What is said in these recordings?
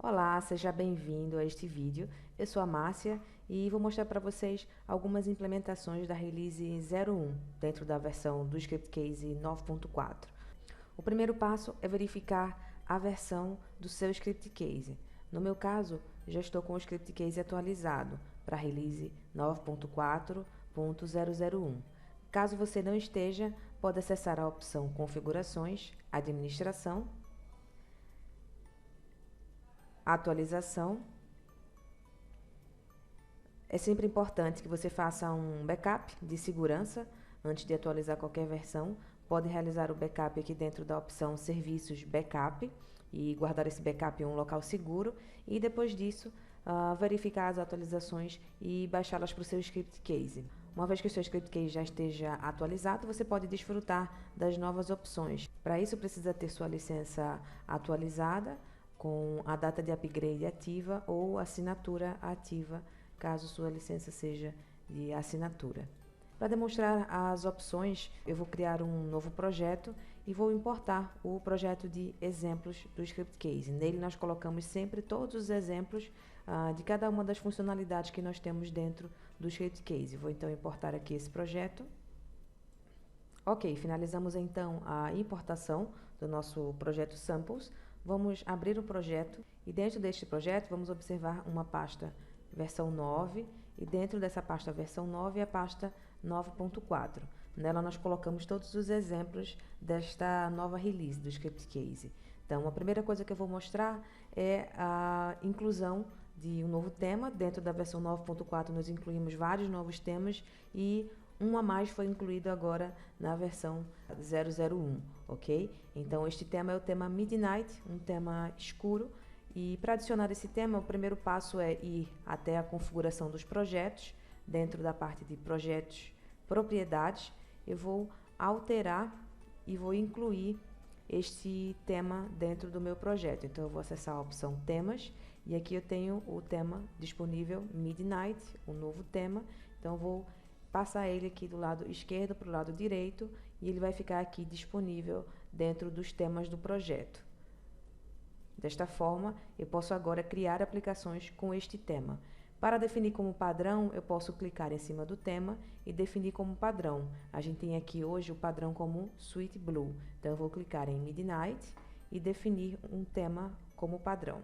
Olá, seja bem-vindo a este vídeo. Eu sou a Márcia e vou mostrar para vocês algumas implementações da Release 01 dentro da versão do ScriptCase 9.4. O primeiro passo é verificar a versão do seu ScriptCase. No meu caso, já estou com o ScriptCase atualizado para a Release 9.4.001. Caso você não esteja, pode acessar a opção Configurações, Administração, Atualização. É sempre importante que você faça um backup de segurança antes de atualizar qualquer versão. Pode realizar o backup aqui dentro da opção Serviços Backup e guardar esse backup em um local seguro. E depois disso, verificar as atualizações e baixá-las para o seu ScriptCase. Uma vez que o seu ScriptCase já esteja atualizado, você pode desfrutar das novas opções. Para isso, precisa ter sua licença atualizada, com a data de upgrade ativa ou assinatura ativa, caso sua licença seja de assinatura. Para demonstrar as opções, eu vou criar um novo projeto e vou importar o projeto de exemplos do ScriptCase. Nele nós colocamos sempre todos os exemplos de cada uma das funcionalidades que nós temos dentro do ScriptCase. Vou então importar aqui esse projeto. Ok, finalizamos então a importação do nosso projeto Samples. Vamos abrir o projeto e dentro deste projeto vamos observar uma pasta versão 9 e dentro dessa pasta versão 9 é a pasta 9.4. Nela nós colocamos todos os exemplos desta nova release do ScriptCase. Então, a primeira coisa que eu vou mostrar é a inclusão de um novo tema. Dentro da versão 9.4 nós incluímos vários novos temas e um a mais foi incluído agora na versão 001, ok? Então, este tema é o tema Midnight, um tema escuro. E para adicionar esse tema, o primeiro passo é ir até a configuração dos projetos. Dentro da parte de projetos, propriedades, eu vou alterar e vou incluir este tema dentro do meu projeto. Então, eu vou acessar a opção temas e aqui eu tenho o tema disponível Midnight, um novo tema. Então, eu vou passar ele aqui do lado esquerdo para o lado direito e ele vai ficar aqui disponível dentro dos temas do projeto. Desta forma, eu posso agora criar aplicações com este tema. Para definir como padrão, eu posso clicar em cima do tema e definir como padrão. A gente tem aqui hoje o padrão como Sweet Blue. Então, eu vou clicar em Midnight e definir um tema como padrão.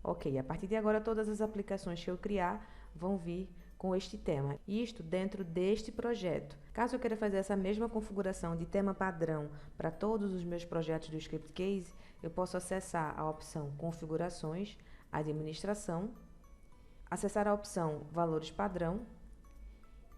Ok, a partir de agora, todas as aplicações que eu criar vão vir com este tema. Isto dentro deste projeto. Caso eu queira fazer essa mesma configuração de tema padrão para todos os meus projetos do ScriptCase, eu posso acessar a opção Configurações, Administração, acessar a opção Valores Padrão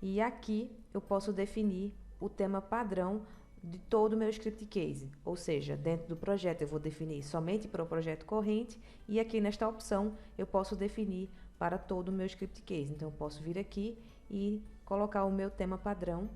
e aqui eu posso definir o tema padrão de todo o meu ScriptCase, ou seja, dentro do projeto eu vou definir somente para o projeto corrente e aqui nesta opção eu posso definir para todo o meu ScriptCase. Então, eu posso vir aqui e colocar o meu tema padrão.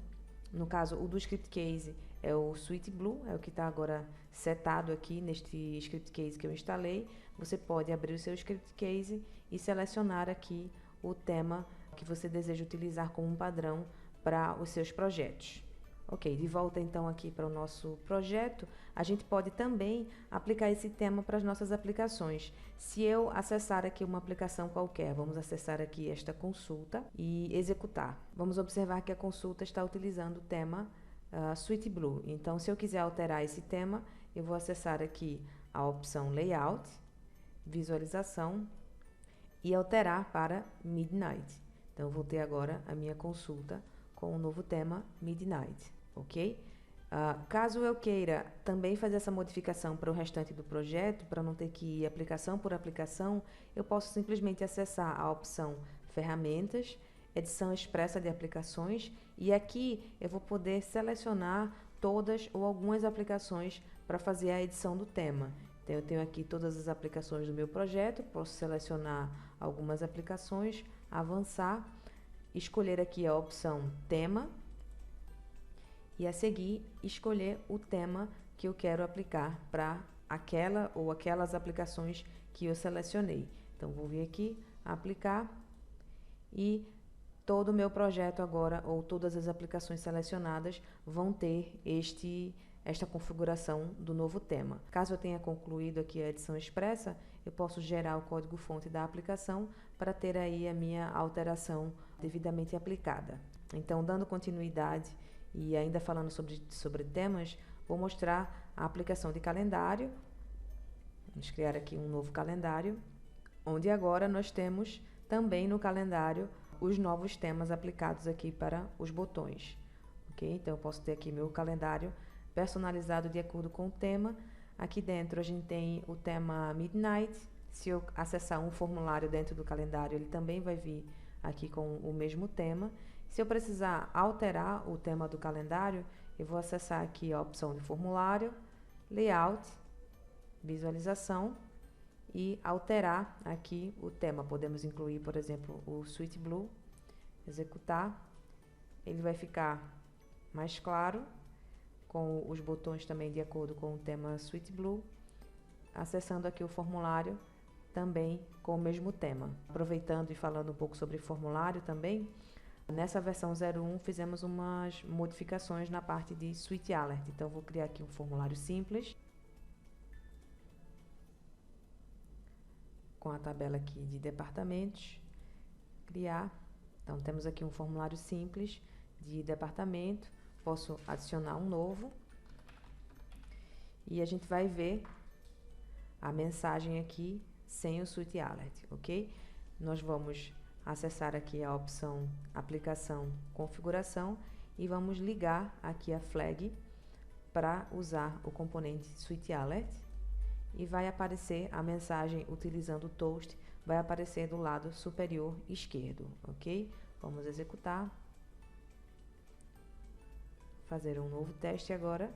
No caso, o do ScriptCase é o Sweet Blue, é o que está agora setado aqui neste ScriptCase que eu instalei. Você pode abrir o seu ScriptCase e selecionar aqui o tema que você deseja utilizar como um padrão para os seus projetos. Ok, de volta então aqui para o nosso projeto, a gente pode também aplicar esse tema para as nossas aplicações. Se eu acessar aqui uma aplicação qualquer, vamos acessar aqui esta consulta e executar. Vamos observar que a consulta está utilizando o tema Sweet Blue. Então, se eu quiser alterar esse tema, eu vou acessar aqui a opção Layout, Visualização e alterar para Midnight. Então, eu vou ter agora a minha consulta com o novo tema Midnight. Ok? Caso eu queira também fazer essa modificação para o restante do projeto, para não ter que ir aplicação por aplicação, eu posso simplesmente acessar a opção Ferramentas, Edição Expressa de Aplicações, e aqui eu vou poder selecionar todas ou algumas aplicações para fazer a edição do tema. Então, eu tenho aqui todas as aplicações do meu projeto, posso selecionar algumas aplicações, avançar, escolher aqui a opção Tema, e a seguir escolher o tema que eu quero aplicar para aquela ou aquelas aplicações que eu selecionei. Então, vou vir aqui, aplicar e todo o meu projeto agora, ou todas as aplicações selecionadas, vão ter esta configuração do novo tema. Caso eu tenha concluído aqui a edição expressa, eu posso gerar o código-fonte da aplicação para ter aí a minha alteração devidamente aplicada. Então, dando continuidade e ainda falando sobre temas, vou mostrar a aplicação de calendário. Vamos criar aqui um novo calendário, onde agora nós temos também no calendário os novos temas aplicados aqui para os botões. Ok? Então, eu posso ter aqui meu calendário personalizado de acordo com o tema. Aqui dentro a gente tem o tema Midnight. Se eu acessar um formulário dentro do calendário, ele também vai vir aqui com o mesmo tema. Se eu precisar alterar o tema do calendário, eu vou acessar aqui a opção de formulário, layout, visualização e alterar aqui o tema. Podemos incluir, por exemplo, o Sweet Blue, executar. Ele vai ficar mais claro, com os botões também de acordo com o tema Sweet Blue. Acessando aqui o formulário, também com o mesmo tema. Aproveitando e falando um pouco sobre formulário também, nessa versão 01 fizemos umas modificações na parte de Sweet Alert. Então, vou criar aqui um formulário simples, com a tabela aqui de departamentos, criar. Então, temos aqui um formulário simples de departamento, posso adicionar um novo, e a gente vai ver a mensagem aqui sem o Sweet Alert, ok? Nós vamos acessar aqui a opção aplicação, configuração, e vamos ligar aqui a flag para usar o componente Sweet Alert. E vai aparecer a mensagem utilizando o toast, vai aparecer do lado superior esquerdo, ok? Vamos executar. Fazer um novo teste agora.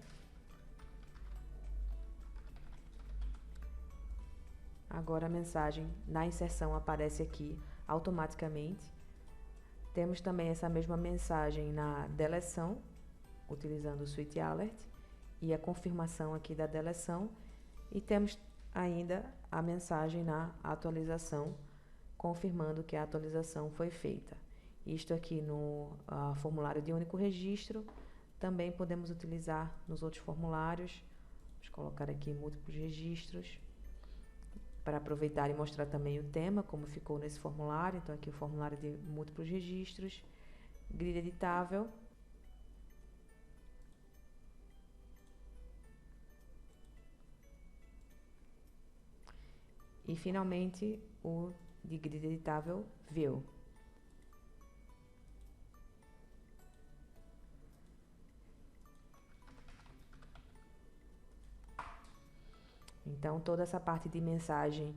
Agora a mensagem na inserção aparece aqui automaticamente. Temos também essa mesma mensagem na deleção, utilizando o Sweet Alert, e a confirmação aqui da deleção. E temos ainda a mensagem na atualização, confirmando que a atualização foi feita. Isto aqui no formulário de único registro, também podemos utilizar nos outros formulários. Vamos colocar aqui múltiplos registros, para aproveitar e mostrar também o tema, como ficou nesse formulário. Então, aqui o formulário de múltiplos registros, grid editável. E, finalmente, o de grid editável View. Então, toda essa parte de mensagem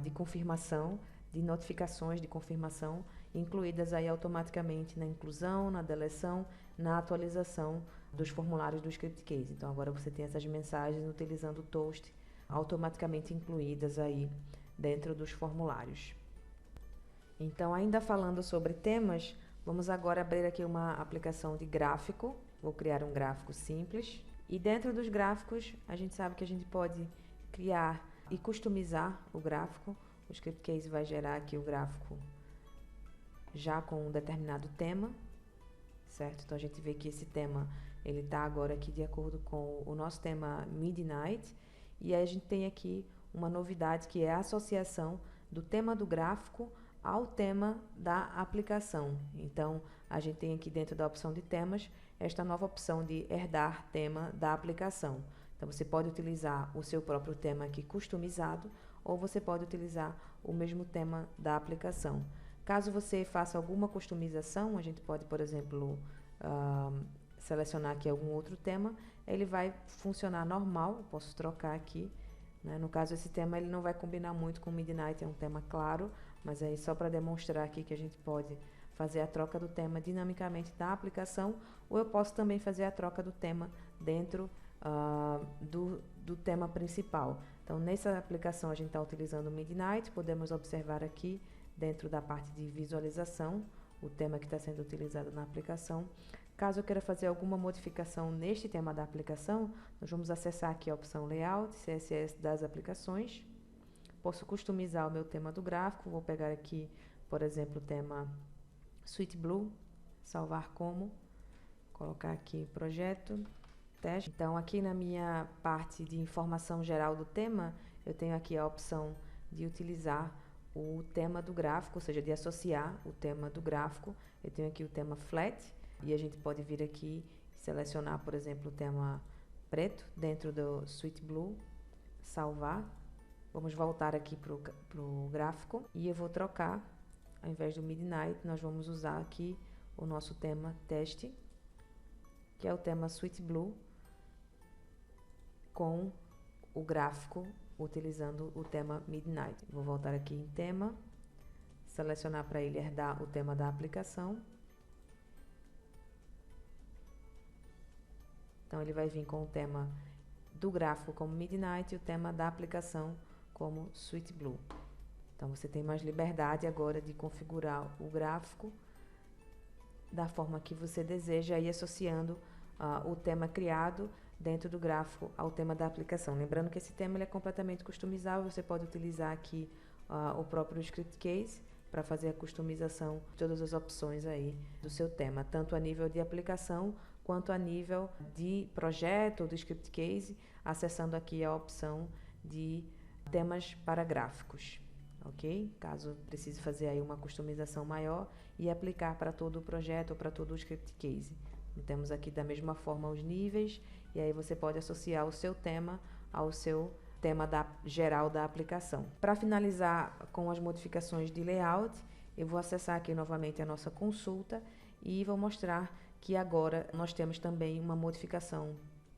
de confirmação, de notificações de confirmação, incluídas aí automaticamente na inclusão, na deleção, na atualização dos formulários do Script Case. Então, agora você tem essas mensagens utilizando o Toast, automaticamente incluídas aí dentro dos formulários. Então, ainda falando sobre temas, vamos agora abrir aqui uma aplicação de gráfico. Vou criar um gráfico simples. E dentro dos gráficos, a gente sabe que a gente pode criar e customizar o gráfico. O Script Case vai gerar aqui o gráfico já com um determinado tema, certo? Então, a gente vê que esse tema, ele está agora aqui de acordo com o nosso tema Midnight. E aí a gente tem aqui uma novidade, que é a associação do tema do gráfico ao tema da aplicação. Então, a gente tem aqui dentro da opção de temas, esta nova opção de herdar tema da aplicação. Então, você pode utilizar o seu próprio tema aqui customizado, ou você pode utilizar o mesmo tema da aplicação. Caso você faça alguma customização, a gente pode, por exemplo, selecionar aqui algum outro tema, ele vai funcionar normal. Eu posso trocar aqui, né? No caso, esse tema ele não vai combinar muito com Midnight, é um tema claro, mas aí só para demonstrar aqui que a gente pode fazer a troca do tema dinamicamente da aplicação, ou eu posso também fazer a troca do tema dentro do tema principal. Então, nessa aplicação a gente está utilizando o Midnight. Podemos observar aqui dentro da parte de visualização o tema que está sendo utilizado na aplicação. Caso eu queira fazer alguma modificação neste tema da aplicação, nós vamos acessar aqui a opção Layout, CSS das aplicações. Posso customizar o meu tema do gráfico. Vou pegar aqui, por exemplo, o tema Sweet Blue, salvar como, colocar aqui projeto, teste. Então, aqui na minha parte de informação geral do tema, eu tenho aqui a opção de utilizar o tema do gráfico, ou seja, de associar o tema do gráfico. Eu tenho aqui o tema flat e a gente pode vir aqui e selecionar, por exemplo, o tema preto dentro do Sweet Blue, salvar. Vamos voltar aqui para o gráfico e eu vou trocar, ao invés do Midnight, nós vamos usar aqui o nosso tema teste, que é o tema Sweet Blue, com o gráfico utilizando o tema Midnight. Vou voltar aqui em tema, selecionar para ele herdar o tema da aplicação. Então ele vai vir com o tema do gráfico como Midnight e o tema da aplicação como Sweet Blue. Então você tem mais liberdade agora de configurar o gráfico da forma que você deseja, e associando o tema criado dentro do gráfico ao tema da aplicação. Lembrando que esse tema ele é completamente customizável, você pode utilizar aqui o próprio script case para fazer a customização de todas as opções aí do seu tema, tanto a nível de aplicação quanto a nível de projeto ou do script case, acessando aqui a opção de temas para gráficos, ok? Caso precise fazer aí uma customização maior e aplicar para todo o projeto ou para todo o script case. Temos aqui da mesma forma os níveis, e aí você pode associar o seu tema ao seu tema geral da aplicação. Para finalizar com as modificações de layout, eu vou acessar aqui novamente a nossa consulta e vou mostrar que agora nós temos também uma modificação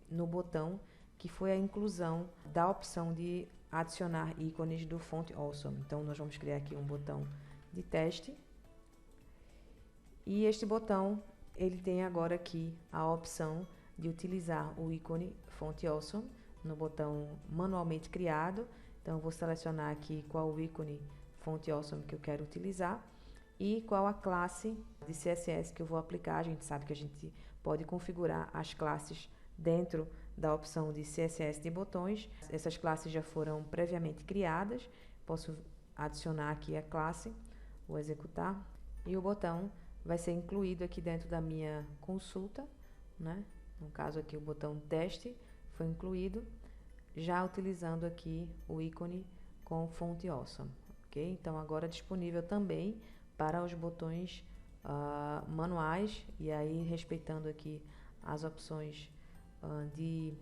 no botão, que foi a inclusão da opção de adicionar ícones do Font Awesome. Então nós vamos criar aqui um botão de teste, e este botão ele tem agora aqui a opção de utilizar o ícone Font Awesome no botão manualmente criado. Então eu vou selecionar aqui qual o ícone Font Awesome que eu quero utilizar e qual a classe de CSS que eu vou aplicar. A gente sabe que a gente pode configurar as classes dentro da opção de CSS de botões. Essas classes já foram previamente criadas. Posso adicionar aqui a classe, vou executar, e o botão vai ser incluído aqui dentro da minha consulta, né? No caso aqui o botão teste foi incluído, já utilizando aqui o ícone com Font Awesome, ok? Então agora disponível também para os botões manuais, e aí respeitando aqui as opções de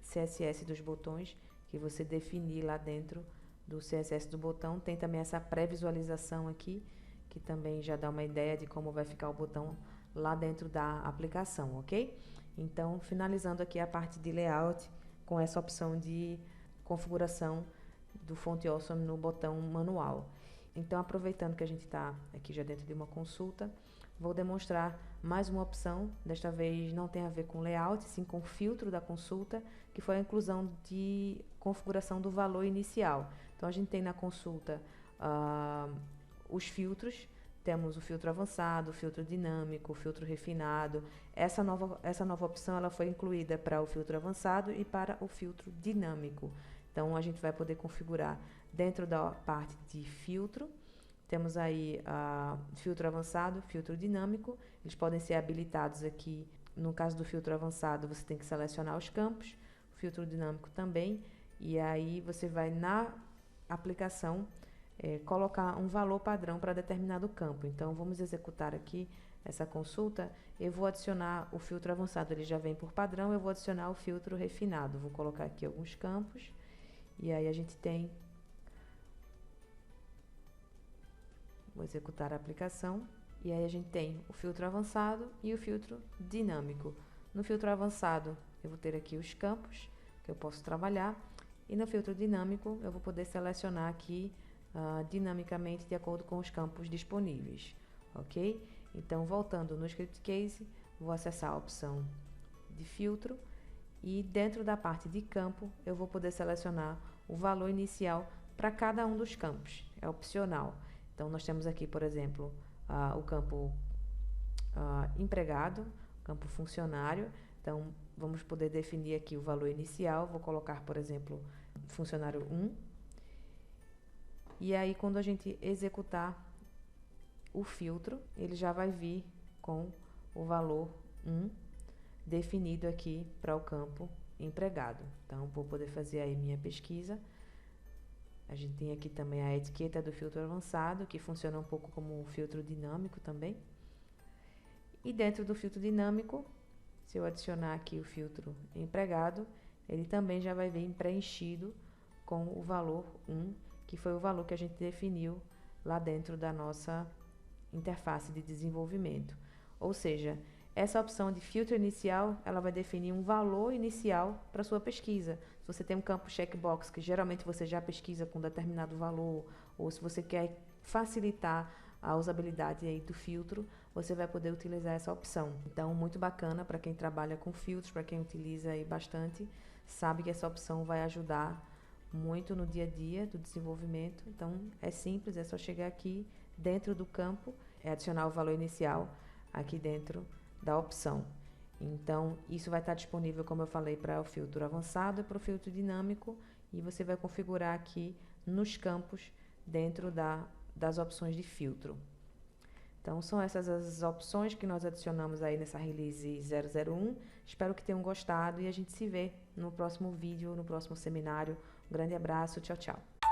CSS dos botões que você definir lá dentro do CSS do botão. Tem também essa pré-visualização aqui, que também já dá uma ideia de como vai ficar o botão lá dentro da aplicação, ok? Então, finalizando aqui a parte de layout com essa opção de configuração do Font Awesome no botão manual. Então, aproveitando que a gente está aqui já dentro de uma consulta, vou demonstrar mais uma opção. Desta vez não tem a ver com layout, sim com o filtro da consulta, que foi a inclusão de configuração do valor inicial. Então, a gente tem na consulta os filtros. Temos o filtro avançado, o filtro dinâmico, o filtro refinado. Essa nova opção ela foi incluída para o filtro avançado e para o filtro dinâmico. Então, a gente vai poder configurar dentro da parte de filtro. Temos aí filtro avançado, filtro dinâmico. Eles podem ser habilitados aqui. No caso do filtro avançado, você tem que selecionar os campos. O filtro dinâmico também. E aí você vai na aplicação colocar um valor padrão para determinado campo. Então, vamos executar aqui essa consulta. Eu vou adicionar o filtro avançado, ele já vem por padrão. Eu vou adicionar o filtro refinado. Vou colocar aqui alguns campos. E aí a gente tem... Vou executar a aplicação. E aí a gente tem o filtro avançado e o filtro dinâmico. No filtro avançado, eu vou ter aqui os campos que eu posso trabalhar. E no filtro dinâmico, eu vou poder selecionar aqui dinamicamente de acordo com os campos disponíveis, ok? Então, voltando no script case, vou acessar a opção de filtro e dentro da parte de campo eu vou poder selecionar o valor inicial para cada um dos campos, é opcional. Então, nós temos aqui, por exemplo, o campo empregado, campo funcionário. Então, vamos poder definir aqui o valor inicial. Vou colocar, por exemplo, funcionário 1. E aí, quando a gente executar o filtro, ele já vai vir com o valor 1 definido aqui para o campo empregado. Então, vou poder fazer aí minha pesquisa. A gente tem aqui também a etiqueta do filtro avançado, que funciona um pouco como um filtro dinâmico também. E dentro do filtro dinâmico, se eu adicionar aqui o filtro empregado, ele também já vai vir preenchido com o valor 1, que foi o valor que a gente definiu lá dentro da nossa interface de desenvolvimento. Ou seja, essa opção de filtro inicial, ela vai definir um valor inicial para sua pesquisa. Se você tem um campo checkbox, que geralmente você já pesquisa com determinado valor, ou se você quer facilitar a usabilidade aí do filtro, você vai poder utilizar essa opção. Então, muito bacana para quem trabalha com filtros, para quem utiliza aí bastante, sabe que essa opção vai ajudar muito no dia a dia do desenvolvimento. Então, é simples, é só chegar aqui dentro do campo, adicionar o valor inicial aqui dentro da opção. Então, isso vai estar disponível, como eu falei, para o filtro avançado e para o filtro dinâmico, e você vai configurar aqui nos campos dentro das opções de filtro. Então, são essas as opções que nós adicionamos aí nessa release 001. Espero que tenham gostado e a gente se vê no próximo vídeo, no próximo seminário. Um grande abraço, tchau, tchau.